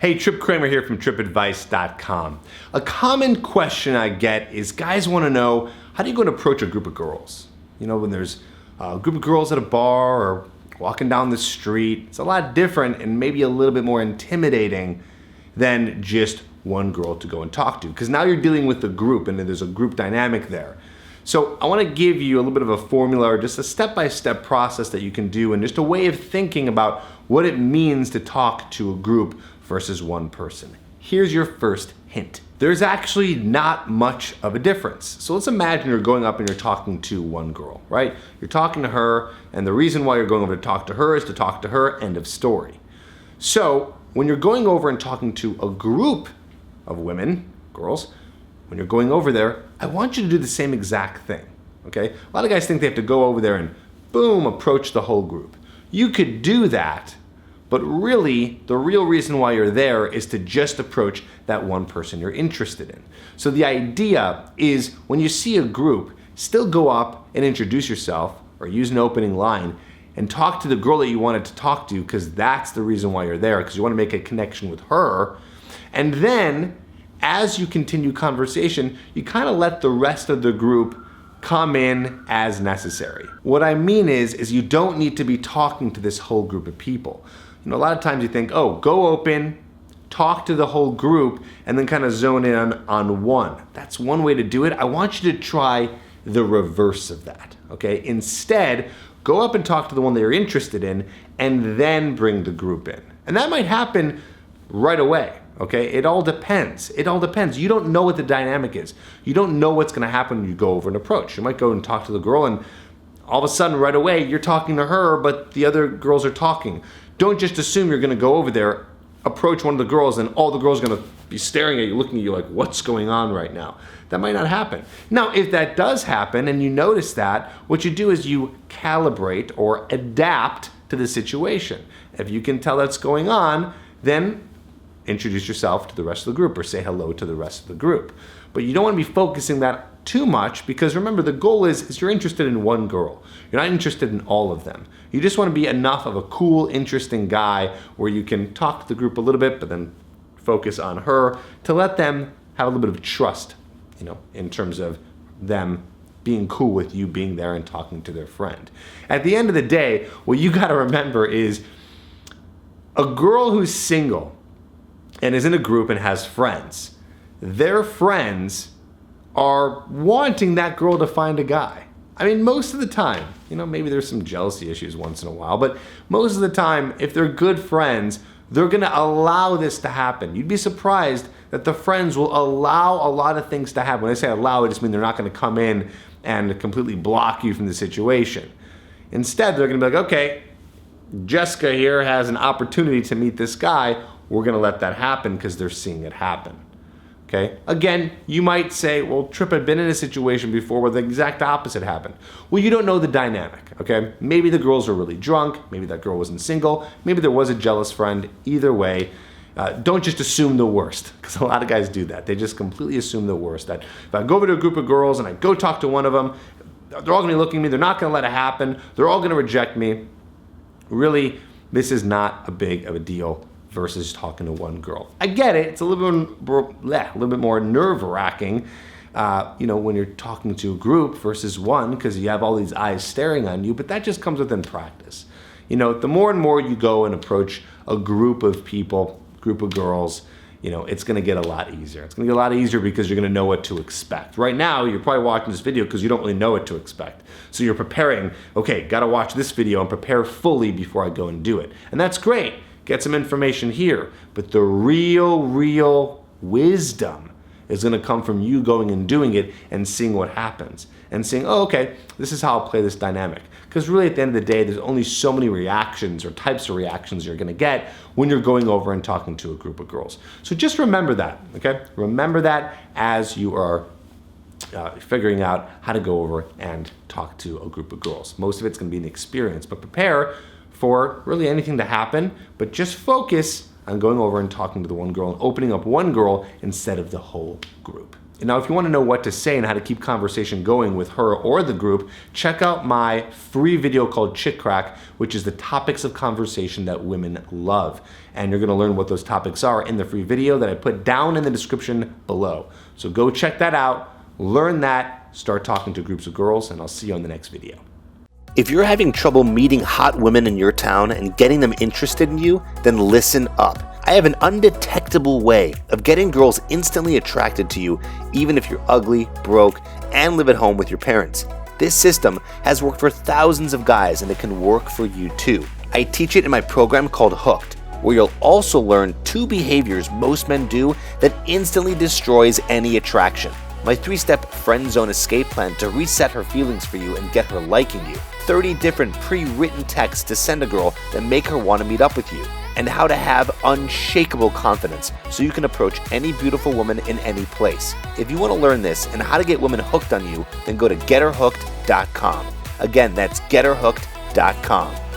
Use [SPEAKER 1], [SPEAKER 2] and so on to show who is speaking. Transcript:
[SPEAKER 1] Hey, Tripp Kramer here from trippadvice.com. A common question I get is guys want to know, how do you go and approach a group of girls? You know, when there's a group of girls at a bar or walking down the street, it's a lot different and maybe a little bit more intimidating than just one girl to go and talk to. Because now you're dealing with the group and there's a group dynamic there. So I want to give you a little bit of a formula or just a step-by-step process that you can do and just a way of thinking about what it means to talk to a group versus one person. Here's your first hint. There's actually not much of a difference. So let's imagine you're going up and you're talking to one girl, right? You're talking to her, and the reason why you're going over to talk to her is to talk to her, end of story. So when you're going over and talking to a group of women, girls, when you're going over there, I want you to do the same exact thing, okay? A lot of guys think they have to go over there and boom, approach the whole group. You could do that, but really, the real reason why you're there is to just approach that one person you're interested in. So the idea is when you see a group, still go up and introduce yourself or use an opening line and talk to the girl that you wanted to talk to, because that's the reason why you're there, because you want to make a connection with her. And then as you continue conversation, you kind of let the rest of the group come in as necessary. What I mean is you don't need to be talking to this whole group of people. You know, a lot of times you think, oh, go open, talk to the whole group, and then kind of zone in on one. That's one way to do it. I want you to try the reverse of that, okay? Instead, go up and talk to the one that you're interested in, and then bring the group in. And that might happen right away, okay? It all depends. It all depends. You don't know what the dynamic is. You don't know what's gonna happen when you go over and approach. You might go and talk to the girl, and all of a sudden, right away, you're talking to her, but the other girls are talking. Don't just assume you're gonna go over there, approach one of the girls, and all the girls are gonna be staring at you, looking at you like, what's going on right now? That might not happen. Now, if that does happen and you notice that, what you do is you calibrate or adapt to the situation. If you can tell that's going on, then introduce yourself to the rest of the group or say hello to the rest of the group. But you don't want to be focusing that too much, because remember, the goal is you're interested in one girl. You're not interested in all of them. You just want to be enough of a cool, interesting guy where you can talk to the group a little bit, but then focus on her to let them have a little bit of trust, you know, in terms of them being cool with you being there and talking to their friend. At the end of the day, what you got to remember is a girl who's single and is in a group and has friends, their friends are wanting that girl to find a guy. I mean, most of the time, you know, maybe there's some jealousy issues once in a while, but most of the time, if they're good friends, they're gonna allow this to happen. You'd be surprised that the friends will allow a lot of things to happen. When I say allow, I just mean they're not gonna come in and completely block you from the situation. Instead, they're gonna be like, okay, Jessica here has an opportunity to meet this guy. We're gonna let that happen because they're seeing it happen. Okay? Again, you might say, well, Tripp, I've been in a situation before where the exact opposite happened. Well, you don't know the dynamic, okay? Maybe the girls are really drunk, maybe that girl wasn't single, maybe there was a jealous friend. Either way, don't just assume the worst, because a lot of guys do that. They just completely assume the worst, that if I go over to a group of girls and I go talk to one of them, they're all gonna be looking at me, they're not gonna let it happen, they're all gonna reject me. Really, this is not a big of a deal versus talking to one girl. I get it, it's a little bit more nerve-wracking, you know, when you're talking to a group versus one, because you have all these eyes staring on you, but that just comes within practice. You know, the more and more you go and approach a group of people, group of girls, you know, it's gonna get a lot easier. It's gonna get a lot easier because you're gonna know what to expect. Right now, you're probably watching this video because you don't really know what to expect. So you're preparing, okay, gotta watch this video and prepare fully before I go and do it. And that's great. Get some information here, but the real wisdom is gonna come from you going and doing it and seeing what happens and saying, oh, okay, this is how I'll play this dynamic. Because really at the end of the day, there's only so many reactions or types of reactions you're gonna get when you're going over and talking to a group of girls. So just remember that, okay? Remember that as you are figuring out how to go over and talk to a group of girls. Most of it's gonna be an experience, but prepare for really anything to happen, but just focus on going over and talking to the one girl and opening up one girl instead of the whole group. And now if you want to know what to say and how to keep conversation going with her or the group, check out my free video called Chick Crack, which is the topics of conversation that women love. And you're going to learn what those topics are in the free video that I put down in the description below. So go check that out, learn that, start talking to groups of girls, and I'll see you on the next video. If you're having trouble meeting hot women in your town and getting them interested in you, then listen up. I have an undetectable way of getting girls instantly attracted to you, even if you're ugly, broke, and live at home with your parents. This system has worked for thousands of guys, and it can work for you too. I teach it in my program called Hooked, where you'll also learn 2 behaviors most men do that instantly destroys any attraction. My 3-step friend zone escape plan to reset her feelings for you and get her liking you. 30 different pre-written texts to send a girl that make her want to meet up with you. And how to have unshakable confidence so you can approach any beautiful woman in any place. If you want to learn this and how to get women hooked on you, then go to getherhooked.com. Again, that's getherhooked.com.